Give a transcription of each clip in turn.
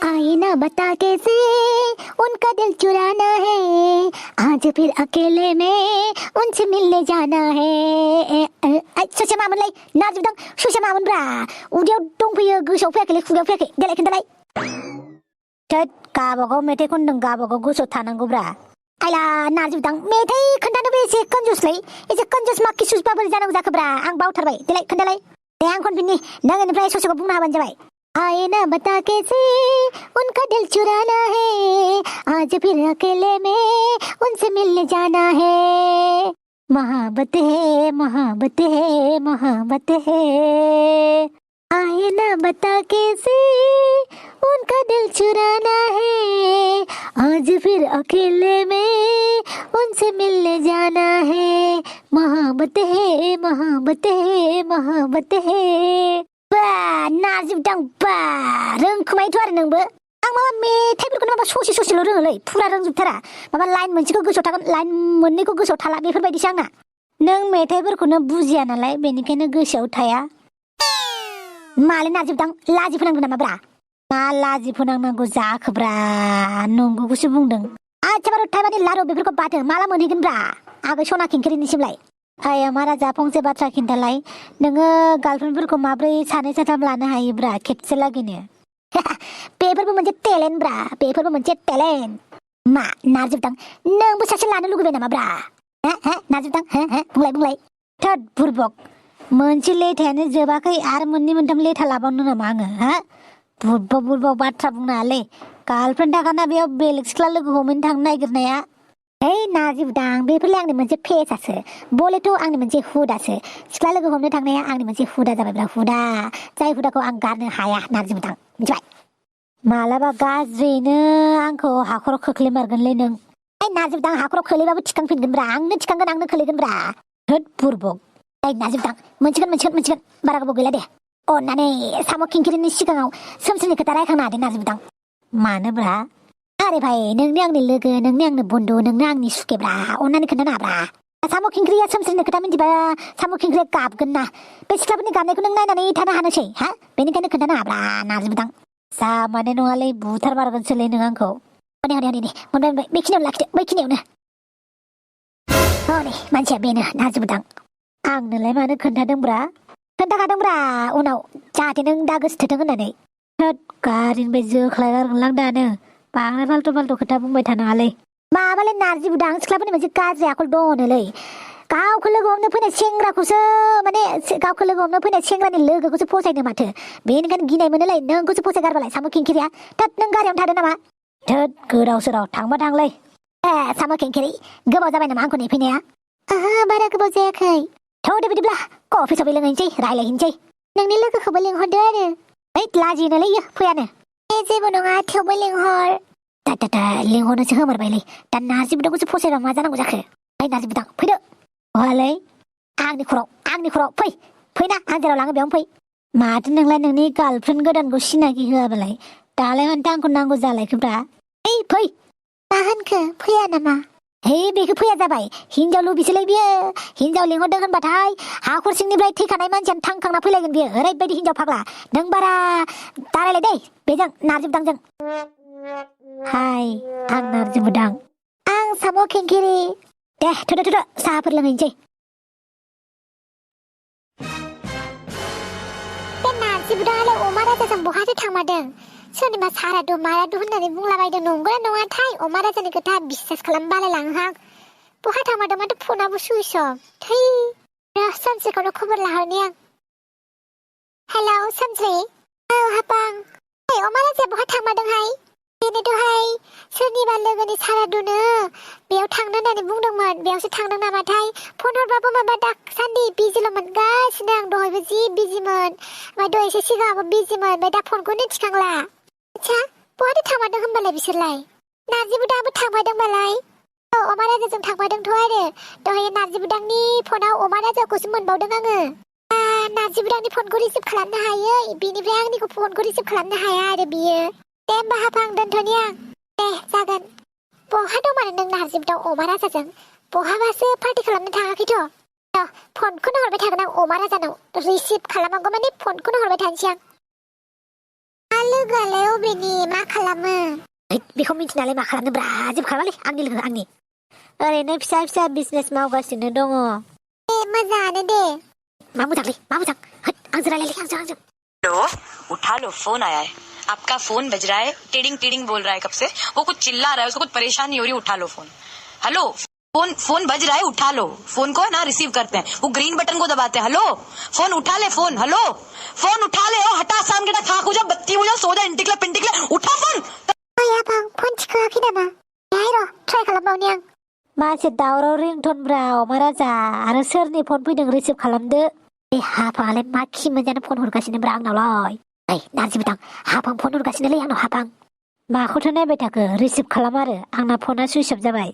आए ना बता कैसे उनका दिल चुराना है आज फिर अकेले में उनसे मिलने जाना है ससे मामोनलाय नारजिबदां ससे मामोनब्रा उदैयाव दंफैयो गोसोआव फैयाखैलै खुगायाव फैयाखै देलाय खोन्थालाय थोद गावबागाव मेथाइ खनदों गावबागाव गोसोआव थानांगौब्रा आइला नारजिबदां मेथाइ खोन्थानोबो एसे कन्जुसलै एसे कन्जुस माखि सुसबा बोरै जानांगौ जाखोब्रा आं बावथारबाय देलाय खोन्थालाय दे आं खनफिननि नों इनिफ्राय ससेखौ बुंनो हाबानो जाबाय आए ना बता कैसे उनका दिल चुराना है आज फिर अकेले में उनसे मिलने जाना है मोहब्बत है मोहब्बत है मोहब्बत है आए ना बता कैसे उनका दिल चुराना है आज फिर अकेले में उनसे मिलने जाना है मोहब्बत है मोहब्बत है मोहब्बत है नारजिबदां बा रोंखोमायोथ' आरो नोंबो आं माबा मेथाइफोरखौनो माबा ससे ससेल' रोङोलै फुरा रोंजोबथारा माबा लाइन मोनसेखौ गोसोआव थागोन लाइन मोननैखौ गोसोआव थाला बेफोरबायदिसो आंना नों मेथाइफोरखौनो बुजिया नालाय बेनिखायनो गोसोआव थाया मालै नारजिबदां लाजि फोनांदों नामाब्रा मा लाजि फोनांनांगौ जाखोब्रा नंगौखौसो बुंदों आच्छा बार' थाइमानि लारु बेफोरखौ बाथो माला मोनहैगोनब्रा आगै सना खिंखिरिनिसिमलाय आया महाराजा फंसे बाथ्रा खिन्थालाय नोङो गार्लफ्रेन्डफोरखौ माब्रै सानै साथाम लानो हायोब्रा खेबसे लागैनो बेफोरबो मोनसे टेलेन्टब्रा बेफोरबो मोनसे टेलेन्ट मा नारजिबदां नोंबो सासे लानो लुगैबाय नामाब्रा नारजिबदां बुंलाय थोद बुरबक मोनसे लेथायानो जोबाखै आरो मोननै मोनथाम लेथा लाबावनो नामा आङो बुरबक बाथ्रा बुंनो हालै गार्लफ्रेन्ड थाखाना बेयाव बेलेग सिख्ला लोगो हमैनो थांनो नागिरनाया Hey नारजिबदां बेफोरलाय आंनि मोनसे फेसासो बलेथ' आंनि मोनसे हुदासो सिख्ला लोगो हमनो थांनाया आंनि मोनसे हुदा जाबायब्रा हुदा जाय हुदाखौ आं गारनो हाया नारजिबदां मिथिबाय मालाबा गाज्रियैनो आंखौ हाखराव खोख्लैमारगोनलै नों नारजिबदां हाखराव खोलैबाबो थिखांफिनगोनब्रा आंनो थिखांगोन आंनो खोलैगोनब्रा होद बुरबक नारजिबदां मोनसिगोन बारा गोबाव गैला दे अननानै साम' खिंखिरिनि सिगाङाव सोमस्रिनि खोथा रायखांनो हादों नारजिबदां मानोब्रा अरे भाई नोंनि आंनि लोगो नोंनि आंनि बन्धु नोंनो आंनि सुखेब्रा अननानै खोन्थानो हाब्रा साम' खिंख्रिया सोमस्रिनि खोथा मिथिबा साम' खिंख्रिया गाबगोन ना बे सिख्लाफोरनि गाबनायखौ नों नायनानै थानो हानोसै बेनिखायनो खोन्थानो हाब्रा नारजिबदां जा माने नङालै बुथारमारगोनसोलै नों आंखौ हनै मोनबाय बेखिनियावनो लाखिदो बैखिनियावनो हनै मानसिया बेनो नारजिबदां आंनोलाय मानो खोन्थादोंब्रा खोन्थाखादोंब्रा उनाव जाहाथे नों दा गोसोथोथों होननानै थोद गारिनिफ्राय जोख्लायगारगोनलां दानो बांद्राय फाल्थु खोथा बुंबाय थानाङालै माबालै नारजिबदां सिख्लाफोरनि मोनसे गाज्रि आखल दङनोलै गावखौ लोगो हमनो फैनाय सेंग्राखौसो माने गावखौ लोगो हमनो फैनाय सेंग्रानि लोगोखौसो फसायनो माथो बेनिखायनो गिनाय मोनोलै नोंखौसो फसायगारबालाय साम' खिंखिरिया थोद नों गारियावनो थादो नामा थोद गोदाव सोराव थांबा थांलै साम' खिंखिरि गोबाव जाबाय नामा आंखौ नेफैनाया बारा गोबाव जायाखै थौदो बिदिब्ला कफि सफि लोंहैनोसै रायलायहैनोसै नोंनि लोगोखौबो लिंहरदो आरो लाजियोनोलै फैयानो जेबो नङा थेवबो लिंहर दा लिंहरनोसो होमारबायलै दा नारजिबदांखौसो फसायबा मा जानांगौ जाखो नारजिबदां फैदो बहालै आंनि खराव फैना आं जेराव लाङो बेयावनो फै माथो नोंलाय नोंनि गार्लफ्रेन्ड गोदानखौ सिनाखि होआबालाय दालाय मानोथो आंखौ नांगौ जालायखोब्रा फै मा होनखो फैया नामा बेखौ फैया जाबाय हिनजाव लुबैसोलै बियो हिनजाव लिंहरदों होनबाथाय हाखर सिंनिफ्राय थैखानाय मानसियानो थांखांना फैलायगोन बियो ओरैबायदि हिनजाव फाग्ला नों बारा दारायलाय दै बेजों नारजिबदांजों हाय आं नारजिबदां आं साम' खिंखिरि दे थुदो साहाफोर लोंहैनोसै बे नारजिबदाङालाय अमा राजाजों बहाथो थांमारदों सोरनिबा सारादु मारादु होननानै बुंलाबायदों नंगौना नङाथाय अमा राजानि खोथा बिसास खालामनो बालायलाङोहां बहा थांमारदों माथो फनाबो सुइस अफ थै सानसेखौनो खबर लाहरनि आं हेलौ सानस्रि हाबां अमा राजाया बहा थांमारदोंहाय बेनोथ'हाय सोरनिबा लोगोनि सारादुनो बेयाव थांनो होननानै बुंदोंमोन बेयावसो थांदों नामाथाय फन हरबाबो माबा दासान्दि बिजिल' मोनगासिनो आं दहायबो जि बिजिमोन ओमफ्राय दहाय एसे सिगाङावबो बिजिमोन ओमफ्राय दा फनखौनो थिखांला आच्छा बहाथो थांमारदों होनबालाय बिसोरलाय नारजिबदांबो थांफादोंबालाय अमा राजाजों थांफादोंथ' आरो दहाय नारजिबदांनि फनाव अमा राजाखौसो मोनबावदों आङो नारजिबदांनि फनखौ रिसिभ खालामनो हायो बिनिफ्राय आंनिखौ फनखौ रिसिभ खालामनो हाया आरो बियो दे होमबा हाफां दोनथ'नि आं दे जागोन बहा दंमारो नों नारजिबदां अमा राजाजों बहाबासो पार्टि खालामनो थाङाखैथ' फनखौनो हरबाय थागोन आं अमा राजानाव रिसिभ खालामांगौ माने फनखौनो हरबाय थानोसै आं लोगोआलाय अबेनि मा खालामो बेखौ मिथिनालाय मा खालामनो ब्रा जेबो खालामालै आंनि लोगो आंनि ओरैनो फिसा फिसा बिजनेस मावगासिनो दङ मोजाङानो दे मा मोजांलै मा मोजां आंजों रायलायलै आंजों हेलो उठा लो फोन आया है आपका फोन बज रहा है टिडिंग टिडिंग बोल रहा है कब से वो कुछ चिल्ला रहा है उसको कुछ परेशानी हो रही है उठा लो फोन हेलो फोन फोन बज रहा है उठा लो फोन को ना रिसीव करते हैं वो ग्रीन बटन को दबाते हैं हेलो फोन उठा ले फोन हेलो फोन उठा ले हटा साम के खाक हो जा बत्ती हो जा सो जा इंटिकला पिंटिकला उठा फोन याबां फन थिखोआखै नामा याय र' ट्राइ खालामबावनि आं मासे दावराव रिंटन ब्रा अमा राजा आरो सोरनि फन फैदों रिसिभ खालामदो हाफाङालाय मा खि मोनजानो फन हरगासिनो ब्रा आंनावलाय नारजि बिदां हाफां फन हरगासिनोलै आंनाव हाफां माखौथो नायबाय थाखो रिसिभ खालाम आरो आंना फना सुइच अफ जाबाय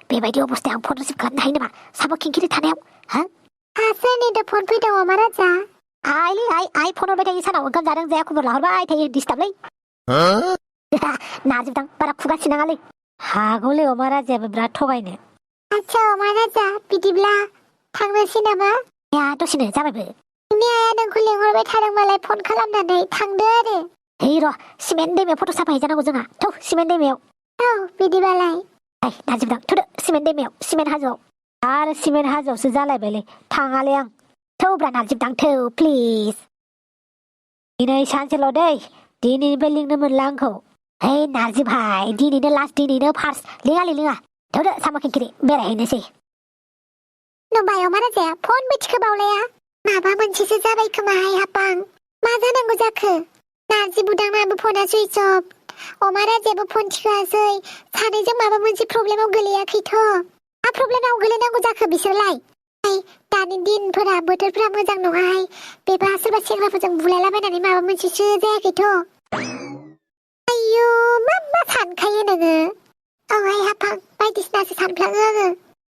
बेबायदि अबस्थायाव आं फन रिसिभ खालामनो हायो नामा साबो खिंखिरि थानायाव सोरनिथो फन फैदों अमा राजा आइलै आइ फन हरबाय थायो सानाव ओंखाम जादों जाया खबर लाहरबाय थायो डिस्टार्बलै नारजि बिदां बारा खुगा सिनाङालै हागौलै अमा राजायाबो बिराद थगायनो आच्छा अमा राजा बिदिब्ला थांनोसै नामा दसेनो जाबायबो नोंनि आइया नोंखौ लेंहरबाय थादोंबालाय फन खालामनानै थांदो आरो र' सिमेन्ट दैमायाव फट' साफा हैजानांगौ जोंहा थौ सिमेन्ट दैमायाव बिदिबालाय नारजि बिदां थौदो सिमेन्ट दैमायाव सिमेन्ट हाजोआव आरो सिमेन्ट हाजोआवसो जालायबायलै थाङालै आं थौब्रा नारजि बिदां थौ प्लिज दिनै सानसेल' दै दिनैनिफ्राय लिंनो मोनला आंखौ नारजि भाई दिनैनो लास्ट दिनैनो फार्स्ट लिङा थौदो सामा खिंखिरि बेरायहैनोसै नुबाय अमा राजाया फनबो थिखोबावलाया माबा मोनसेसो जाबाय खोमाहाय हापां मा जानांगौ जाखो नारजि बुदांनाबो फना सुइच अफ अमा राजायाबो फन थिखोआसै सानैजों माबा मोनसे प्रब्लेमाव गोलैयाखैथ' मा प्रब्लेमाव गोलैनांगौ जाखो बिसोरलाय दानि दिनफोरा बोथोरफोरा मोजां नङाहाय बेबा सोरबा सेंग्राफोरजों बुलायलाबायनानै माबा मोनसेसो जायाखैथ' आयौ मा सानखायो नोङो हापां बायदिसिनासो सानफ्लाङो आङो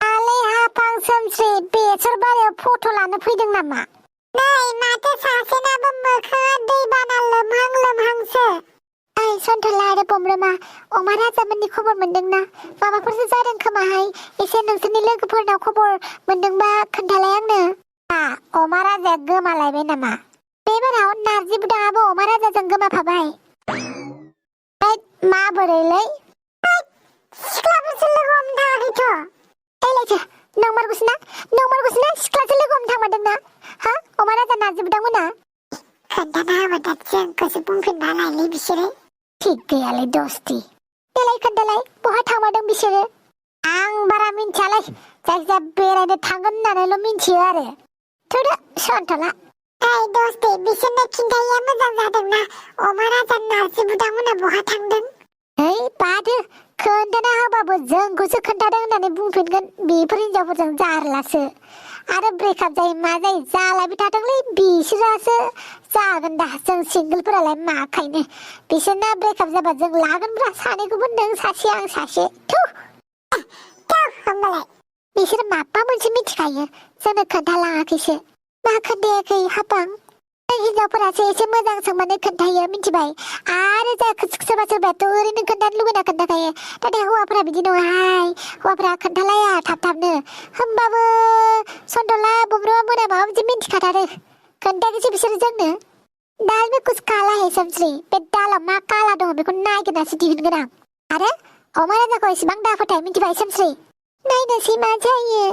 आलै हापां सोमस्रि बेसर बारियाव फट' लानो फैदों नामा नै माथो सासेनाबो मोखाङा दैबाना लोमहांसो सन्थला आरो बमब्रमा अमा राजामोननि खबर मोनदोंना माबाफोरसो जादों खोमाहाय एसे नोंसोरनि लोगोफोरनाव खबर मोनदोंबा खोन्थालाय आंनो अमा राजाया गोमालायबाय नामा बेबाराव नारजि बुदाङाबो अमा राजाजों गोमाफाबाय माबोरैलै सिख्लाफोरसो लोगो हमनो थाङाखैथ' नंमारगौसोना सिख्लासो लोगो हमनो थांमारदोंना अमा राजा नारजि बुदांमोना खोन्थाना होबा जोंखौसो बुंफिननालायलै बिसोरो थिग गैयालै दस्ति देलाय खोन्थालाय बहा थांमारदों बिसोरो आं बारा मिन्थियालै जायखिजाया बेरायनो थांगोन होननानैल' मिन्थियो आरो थौदो सन्थला दस्ति बिसोरनो खिन्थायैया मोजां जादोंना अमा राजा नारजि बुदांमोना बहा थांदों बादो खोन्थाना होबाबो जोंखौसो खोन्थादों होननानै बुंफिनगोन बेफोर हिनजावफोरजों जारलासो आरो ब्रेकआप जायो मा जायो जालायबाय थाथोंलै बिसोरासो जागोन दा जों सिंगोलफोरालाय माखायनो बिसोरना ब्रेकआप जाबा जों लागोनब्रा सानैखौबो नों सासे आं सासे होमबालाय बिसोर माबा मोनसे मिथिखायो जोंनो खोन्थालाङाखैसो मा खोन्थायाखै हापां हिनजावफोरासो एसे मोजां सोंबानो खोन्थायो मिथिबाय आरो सोरबा सोरबाथ' ओरैनो खोन्थानो लुगैना खोन्थाखायो नाथाय हौवाफोरा बिदि नङाहाय हौवाफोरा खोन्थालाया थाब होमबाबो सन्थला बमब्रमा मोना माबा मोनसे मिन्थिखाथारो खोन्थायाखैसो बिसोरो जोंनो दाल में कुछ काला है समस्रि बे दालाव मा काला दङ बेखौ नायगिरनासो दिहुनगोन आं आरो अमा राजाखौ एसेबां दाफोथाय मिथिबाय समस्रि नायनोसै मा जायो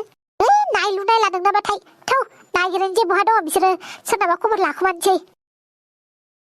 नायलु नायला नोंनाबाथाय थौ नागिरनोसै बहा दङ बिसोरो सोरनाबा खबर लाखुमानोसै